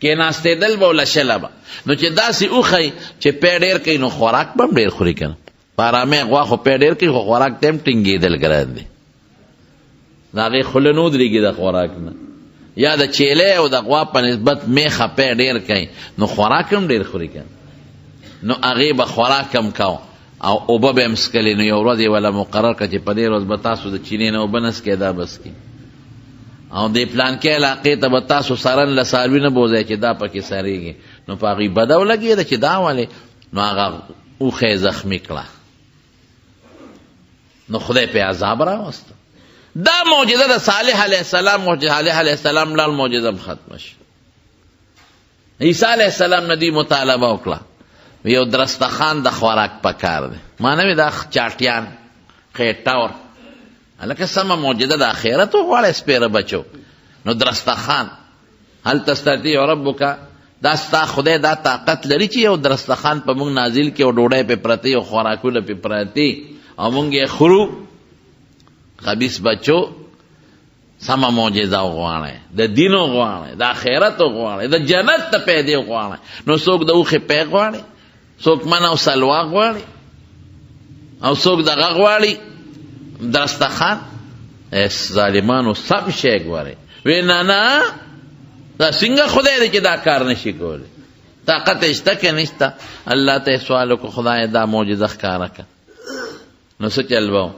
S1: کېناستېدل به وله شله به. نو چې داسې اوښی چې پی ډېر کوي نو خوراک به هم ډېر خوري که نه. په ارامۍ غوا خو پی ډېر کوي خو خوراک ته هم ټینګېدل ګران دی، د هغې خوله نه ودرېږي د خوراک نه. یا د چیلې او د غوا په نسبت میخه پی ډېر کوي نو خوراک هم ډېر خوري که نه. نو هغې به خوراک هم کو او اوبه به هم څکلې. نو یو ورځ یې وله مقرر کړه چې په دې ورځ به تاسو د چینې نه اوبه نه څکئ، دا به څکئ، او دې پلانکې علاقې ته به تاسو سرن له څاروي نه بوځئ چې دا پکې سریږي. نو په هغې بده ولګېده چې دا ولې. نو هغه اوښه یې زخمي کړه، نو خدای پې عذاب راوسته. دا معجزه د صالح علیه السلام، صالح علیه السلام لال معجزه هم ختمه شي. عیسی علیه السلام نه دوی مطالبه وکړه، یو درستخان د خوراک پکار دی. ما نه وي دا چاټیان خیټور هلکه سمه معجزه د آخرت وغواړی سپېره بچو. نو درستخان هل تستطیع ربک، دا ستا خدای دا طاقت لري چې یو درستخان په موږ نازل کړي او ډوډۍ پې پرتې او خوراکونه پې پرتې او موږ یې خورو. خبیث بچو سمه معجزه وغواړئ، د دین وغواړئ، د آخرت وغواړئ، د جنت ته پیدې وغواړئ. نو څوک د اوښې پی غواړي، څوک من او سلوا غواړي، او څوک دغه غواړي درستخان. ظالمانو سم شی ګورئ. وی نه نه دا څنګه خدای دی چې دا کار نشي کولی، طاقت یې شته که نشته. الله ته یې سوال وکړو خدای دا معجزه ښکاره کړه. نو څه چل به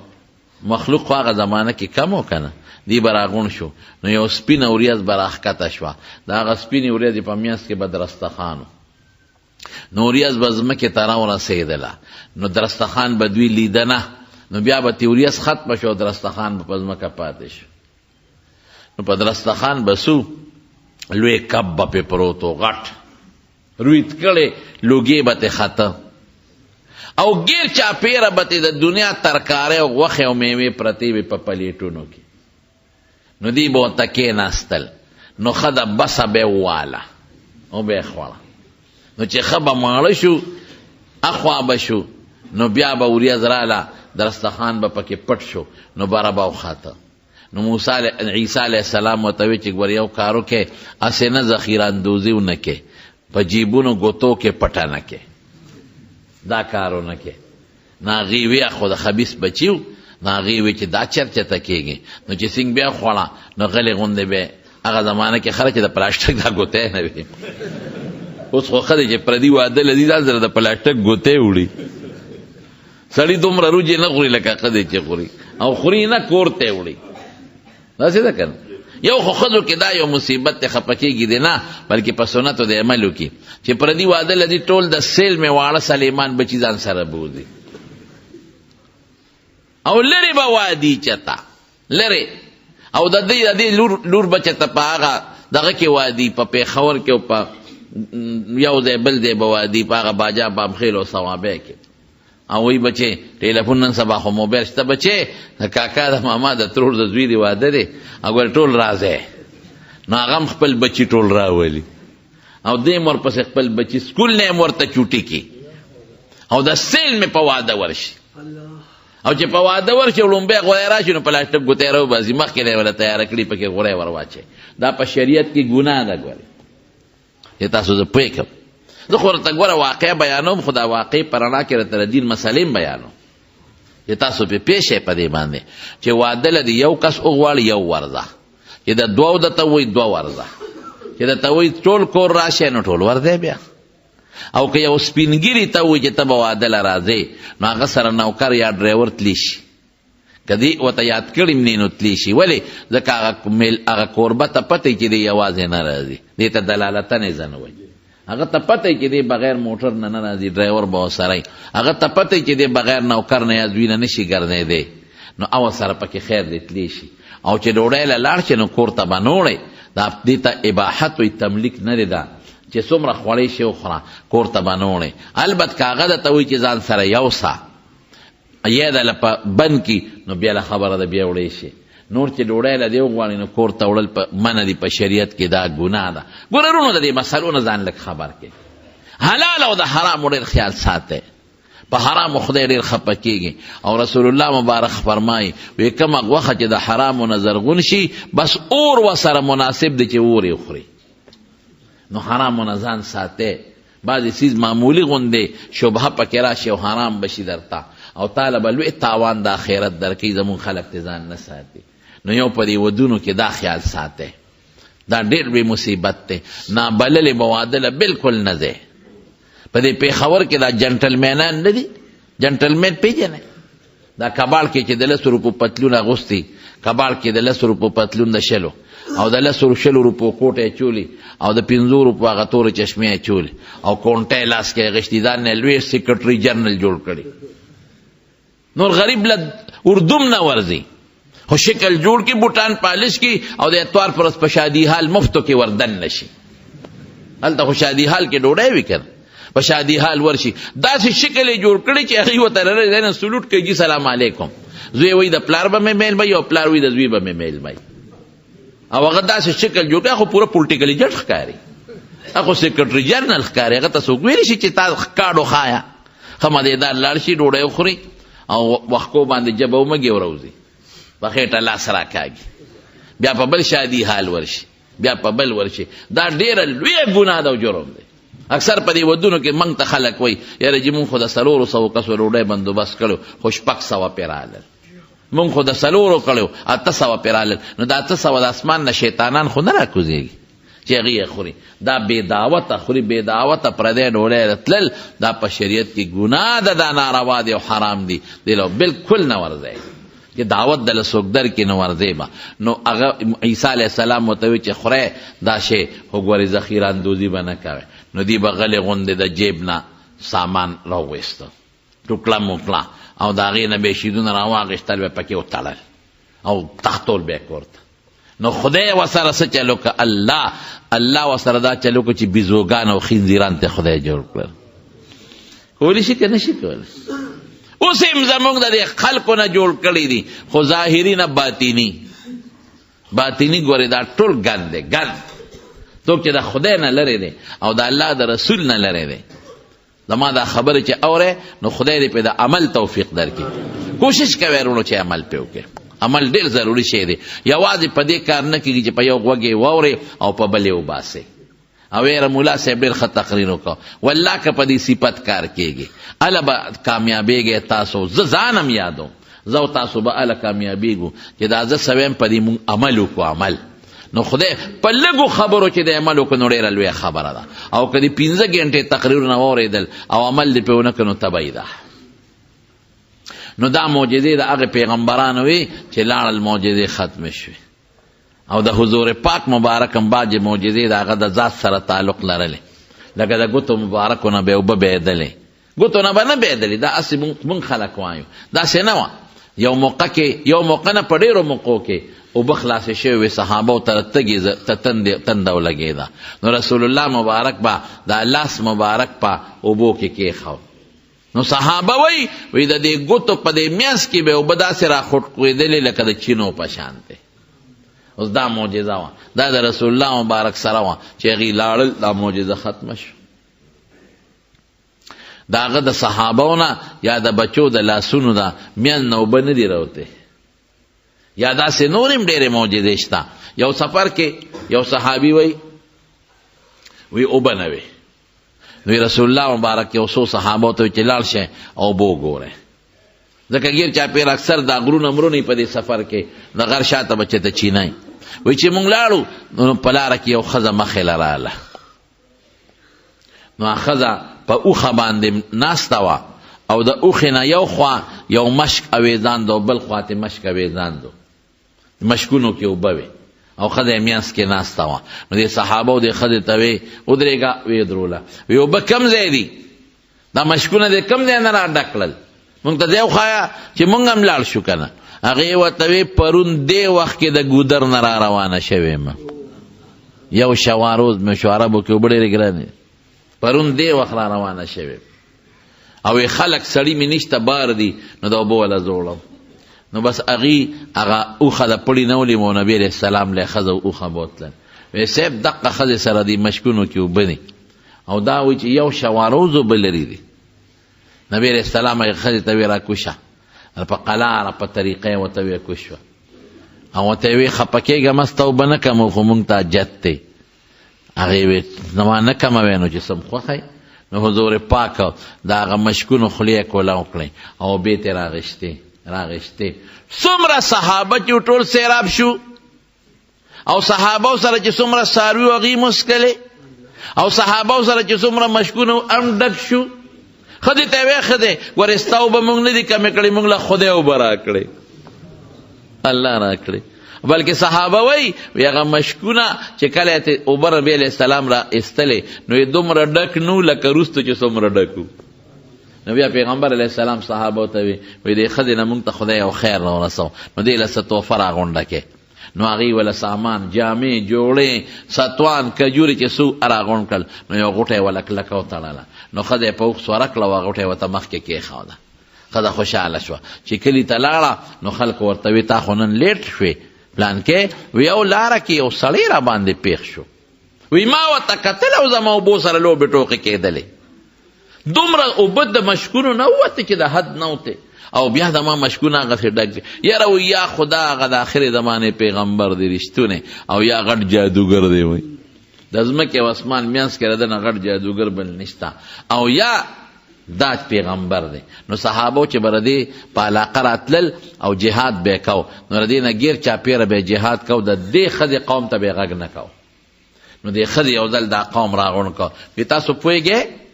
S1: مخلوق خو هغه زمانه کې کم و که نه، دی به راغونډ شو. نو یو سپینه وریځ به راښکته شوه، د هغه سپینې وریځې په منځ کې به درستخان و. نو وریځ به ځمکې ته راورسېدله، نو درستخان به دوی لیده نه. نو بیا به تې وریځ ختمه شو، درستخان به په ځمکه پاتې شو. نو په درستخان به سو لوی کب به پې پروت و، غټ رویت کړې لوګې به تې خته، او گیر چاپیره به تې د دنیا ترکارۍ او غوښې او میوې پرتې وې په پلیټونو کې. نو دی به ورته کېناستل، نو ښه ده بسه به یې وواله او به یې خوړه. نو چې ښه به ماړه شو اخوا به شو، نو بیا به وریځ راله، درستخان به پکې پټ شو، نو بره به وخاته. نو عیسی علیه السلام ورته وی چې ګوره یو کار وکړې، هسې نه ذخیره اندوزي ونه کې، په جیبونو ګوتو کې پټه نه کې، دا کار ونه کې. نو هغې وی خو د خبیث بچي و، نو هغې وی چې دا چرچته کېږي. نو چې څنګه بیا خوړه نو غلې غوندې به هغه زمانه کې خلک چې د پلاسټک دا ګوتی نه وي. اوس خو ښه دی چې پردي واده لدي ځان سره د پلاسټک ګوتی وړي. سړي دومره روجې نه خوري لکه ښه دی چې خوري، او خوري نه کور ته وړي. داسې ده که نه؟ یو خو ښځو کې دا یو مصیبت دی، خفه کېږي دی نه، بلکې په سنتو د عملو کې چې پردي واده لدي ټول د سیل مې واړه سلیمان بچي ځان سره بوځي، او لرې به وادي چته لرې، او د دې لور به چته په هغه دغه کې وادي، په پېښور کې او په یو ځای بل ځای به وادي، په هغه باجا بامخیل او صوابۍ کې. او وی بچې ټیلیفون نن سبا خو موبایل شته، بچې د کاکا د ماما د ترور د زوی دی واده دی، اګوره ټول راځئ. نو هغه هم خپل بچي ټول راولي، او دې هم ورپسې خپل بچي سکول نه هم ورته چوټي کړي، او د سیل مې په واده ورشي. او چې په واده ورشي لومبی غوړی راشي نو پلاسټک ګوتی راوباسي، مخکې نه یې وله تیاره کړي، پکې غوړی ور واچوي. دا په شریعت کې ګناه ده. ګورې چې تاسو زه پوه کړم، زه خو ورته ګوره واقع بیانوم، خو دا واقع په رڼا کې راته د دین مسلې هم بیانوم چې تاسو پې پوه شئ په دې باندې چې واده له د یو کس وغواړي یو ورځه، چې د دوو درته وایي دوه ورځه، چې درته وایي ټول کور راشئ نو ټول ورځئ بیا. او که یو سپینګیري ته وایي چې ته به واده له راځې، نو هغه سره نوکر یا ډرایور تلی شي، که دې ورته یاد کړي هم نو تلی شي. ولې؟ ځکه هغه کوربه ته پته چې دی یوازې نه راځي، دې ته دلالتن یې ځنه وایي. هغه ته پته چې دی بغیر موټر نه نه راځي، ډرایور به ورسره، هغه ته پته چې دی بغیر نوکر نه یا زوی نه نشي ګرځېدی، نو او سره پکې خیر دی تلی شي. او چې ډوډۍ له لاړ شي نو کور ته به نه وړئ، دا دې ته اباحت وایي، تملیک نه دی دا چې څومره خوړی شي وخوره، کور ته به نه وړئ. البته که هغه درته وایي چې ځان سره یوسه یا دله په بند کي، نو بیا له خبره ده بیا وړی شي. نور چې ډوډۍ له دې وغواړي نو کور ته وړل منع دي په شریعت کې، دا ګناه ده. ګوره وروڼو د دې مسلو نه ځان لږ خبر کړئ، حلال او د حرام ډېر خیال ساتئ. په حرامو خدای ډېر خفه کېږي. او رسول الله مبارک فرمایي وی کومه غوښه چې د حرامو نه زرغون شي بس اور ورسره مناسب دی چې اور یې وخوري. نو حرامو نه ځان ساتئ. بعضې څیز معمولي غوندې شبهه پکې راشي او حرام بشي درته او تاله به لوی تاوان د آخرت درکوي. زمونږ خلک ته ځان نه ساتي. نو یو په دې ودونو کې دا خیال ساتئ. دا ډېر بې مصیبت دی. نابللې به واده له بلکل نه ځئ. په دې پېښور کې دا جنټلمینان نه دي، جنټلمین پېژنئ؟ دا کباړ کې چې د 10 روپو پتلون اغوستي، کباړ کې د 10 روپو پتلون د 10 او د 10 روپو کوټ یې چولی او د 50 روپو هغه تورې چشمې یې چولی او کونټه یې لاس کې اغوښتي. دا نه لوی سیکرټري جنرل جوړ کړي. نور غریب له اردوم نه ورځي خو شکل جوړ کې بوټان پالش کی او د اتوار پر په شادي حال مفتو کې وردن نشي. هلته خو شادي حال کې ډوډۍ وي کنه، په شادي حال ورشي داسې شکل یې جوړ کړی چې هغې ورته رنه سلوټ کوي. جی سلام علیکم. زوی وایي د پلار به مې میل بی او پلار وایي د زوی به مې میل بی او هغه داسې شکل جوړ کړی خو پوره پولټیکلي جج ښکاري. هغه سیکرټري جنرل ښکاري. هغه ته څوک ویلی شي چې تا کاډو خایا ښه مدېدار لاړ شي ډوډۍ وخوري او وښکو باندې جبه ومږې وروځي په خېټه لاس راکاږي بیا په بل شادي حال ورشي بیا په بل ورشي. دا ډېره لویه ګناه ده او جرم دی. اکثر په دې ودونو کې موږ ته خلک وایي یاره چې مونږ خو د 400 کسو ډوډۍ بندوبست کړو خو 600 پرې رالل. مونږ خو د 400 کړو 800 پرې رالل. نو د 800 د اسمان نه شیطانان خو نه راکوزېږي چې هغې یې خوري. دا بې دعوته خوري، بې دعوته پردی ډوډۍ تلل دا په شریعت کې ګناه ده. دا ناروا دی او حرام دی. دې له بلکل نه ورځئ چې دعوت دله څوک درکړي نو ورځئ به. نو هغه عیسی علیه السلام ورته وایي چې خورئ دا شی خو ګورې ذخیره اندوزي به نه کوئ. نو دی به غلې غوندې د جیب نه سامان راوویسته ټوکړه موکړه او د هغې نه به یې شیدونه راواخېستل به پکې وتړل او تختول به یې کورته. نو خدای ورسره څه چلو که الله ورسره دا چلو که چې بیزوګان او خنزیران ته خدای جوړ کړل. کولی شي که نه شي کولی؟ اوس هم زمونږ د دې خلکو نه جوړ کړي دي خو ظاهري نه باطني ګورې دا ټول ګند دی. ګند څوک چې د خدای نه لرې دی او د الله د رسول نه لرې دی زما دا خبره چې اورې نو خدای دې پې د عمل توفیق درکړي. کوشش کوئ ورونو چې عمل پې وکړي. عمل ډېر ضروري شی دی. یوازې په دې کار نه کېږي چې په یو غوږ یې واورې او په بل یې وباسئ. او یاره ملا صاحب ډېر ښه تقریر وکړه. والله که په دې صفت کار کېږي هله به کامیابېږئ تاسو. زه ځانم یادوم زه او تاسو به هله کامیابېږو چې دا زه سویم په دې مونږ عمل وکړو. عمل نو خدای په لږو خبرو چې د عمل وکړو نو ډېره لویه خبره ده. او که د 15 ګنټې تقریرونه واورېدل او عمل دې پې ونه کړو نو تبعی ده. نو دا معجزې د هغې پیغمبرانو وي چې لاړل معجزې ختمې شوې او د حضور پاک مبارک هم بعضې معجزې د هغه د ذات سره تعلق لرلې. لکه د ګوتو مبارکو نه به اوبه بهېدلې. ګوتو نه به نه بهېدلې. دا هسې مونږ خلک وایو داسې نه وه. یو موقع نه په ډېرو موقعو کې اوبه خلاصې شوې وې صحابو ته تنده ولګېده. نو رسول الله مبارک به د لاس مبارک په اوبو کې کېښود. نو صحابه وایي د دې ګوتو په دې میانځ کې به اوبه داسې راخوټکېدلې لکه د چینو په شان دی. اوس دا معجزه وه. دا د رسول الله مبارک سره وه چې هغې لاړل دا معجزه ختمه شو. د هغه د صحابو نه یا د بچو د لاسونو نه میانځ نه اوبه نه دي راوتې. یا داسې نور هم ډېرې معجزې شته. یو سفر کې یو صحابي وی اوبه نه وې. نو رسول الله مبارک یو څو صحابو ته چې لاړ شئ او اوبه وګورئ. ځکه ګیر چاپېر اکثر دا غرونه مرونه په دې سفر کې د غر شاته به چې ته چینی وایي چې مونږ لاړو نو په لاره کې یو ښځه مخې له راله. نو هغه ښځه په اوښه باندې ناسته وه او د اوښې نه یو خوا یو مشک اویزان دو بل خوا ته مشک اویزان دو مشکونو کې اوبه وې او ښځه یې میانځ کې ناسته وه. نو دې صحابو دې ښځې ته وې ودرېږه ویې دروله. وی اوبه کم ځای دي؟ دا مشکونه دې کم ځای نه را ډک کړل؟ مونږ ته ځای وښایه چې مونږ هم لاړ شو که نه. هغې ورته وې پرون دې وخت کې د ګودر نه را روانه شوې یم. یو شواروز مې شو عربو کې اوبه ډېرې ګرانې. پرون دې وخت را روانه شوې او خلک سړي مې نشته بار دي نو د اوبه وله زوړم. نو بس هغې هغه اوښه د پړي نه ونیمو نبي علیه السلام له ښځه اوښه بوتلل. وی صاحب دقه ښځې سره دې مشکونو کې اوبه دي او دا وایي چې یو شواروز اوبه لري دي نبی علیہ السلام هغې ښځې ته ویې راکوشه په قلاره په طریقه یې ورته ویې کوش شوه او ورته یې ویې خفه کېږه مس توبه نه کوم خو مونږ ته حاجت دی هغې ویې زما نه کموی نو چې سم خوښی نو حضور پاک د هغه مشکونو خولې یې کوله وکړئ او بیت یې راغشتې څومره صحابه چې ټول سیراب شو او صحابه سره چې څومره څاروي و هغې مسکلې او صحابه سره چې څومره مشکونه هم ډک شو ښځې ته یې ویې ښځې ګورې ستا اوبه مونږ نه دي کمې کړې مونږ له خدای اوبه راکړې الله راکړې بلکې صحابه وایي هغه مشکونه چې کله یې اوبه نبي علیه السلام را ایستلې نو یې دومره ډک نو لکه وروسته چې څومره ډک وو نو بیا پیغمبر علیه السلام صحابو ته وایي دې ښځې نه مونږ ته خدای یو خیر راورسو نو دې له څه تحفه راغونډه کې نو هغې وله سامان جامې جوړې ستوان کجورې چې څو راغونډ کړل نو یو غوټه یې وله کلکه وتړله نو ښځه یې په اوښ سوره کړه او هغه غوټه یې ورته مخکې کېښوده ښځه خوشحاله شوه چې کلي ته لاړه نو خلکو ورته وي تا خو نن لیټ شوې پلانکې وی یو لاره کې یو سړی را باندې پېښ شو وی ما ورته کتل او زما اوبو سره لوبې ټوقې کېدلې دومره اوبه د مشکونو نه ووتې چې د حد نه وتې او بیا د ما مشکونه هغسې ډک دي یاره وی یا خدا هغه د آخرې زمانې پیغمبر دی رښتونی او یا غټ جادوګر دی وی د ځمکې او اسمان منځ کې د ده نه غټ جادوګر بل نشته او یا دا پیغمبر دی نو صحابو چې به د دې په علاقه راتلل او جهاد به یې کو نو د دې نه ګیر چاپېره به یې جهاد کو د دې ښځې قوم ته به یې غږ نه کو نو دې ښځې یو ځل دا قوم راغونډ کو چې تاسو پوهېږئ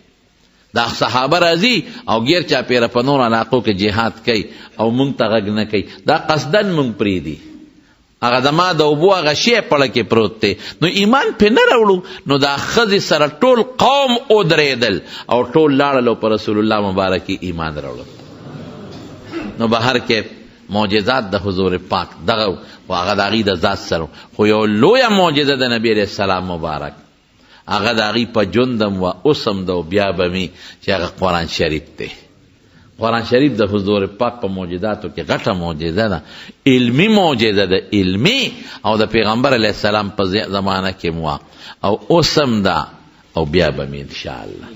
S1: دا صحابه راځي او ګیر چاپېره په نور علاقو کې جهاد کوي او مونږ ته غږ نه کوي دا قصدن مونږ پرېږدي هغه زما د اوبو هغه شی پړه کې پروت دی نو ایمان پې نه راوړو نو دا ښځې سره ټول قوم ودرېدل او ټول لاړل او په رسول الله مبارک ایمان راوړل نو بهر کې معجزات د حضور پاک دغه و هغه د هغې د ذات سره خو یو لویه معجزه د نبي علیه السلام مبارک هغه د هغې په ژوندم و اوسم ده او بیا به مې چې هغه قرآن شریف دی قرآن شریف د حضور پاک په معجزاتو کې غټه معجزه ده علمي معجزه ده علمي او د پیغمبر علیه السلام په زمانه کې مو او اوسم ده او بیا به مې انشاءالله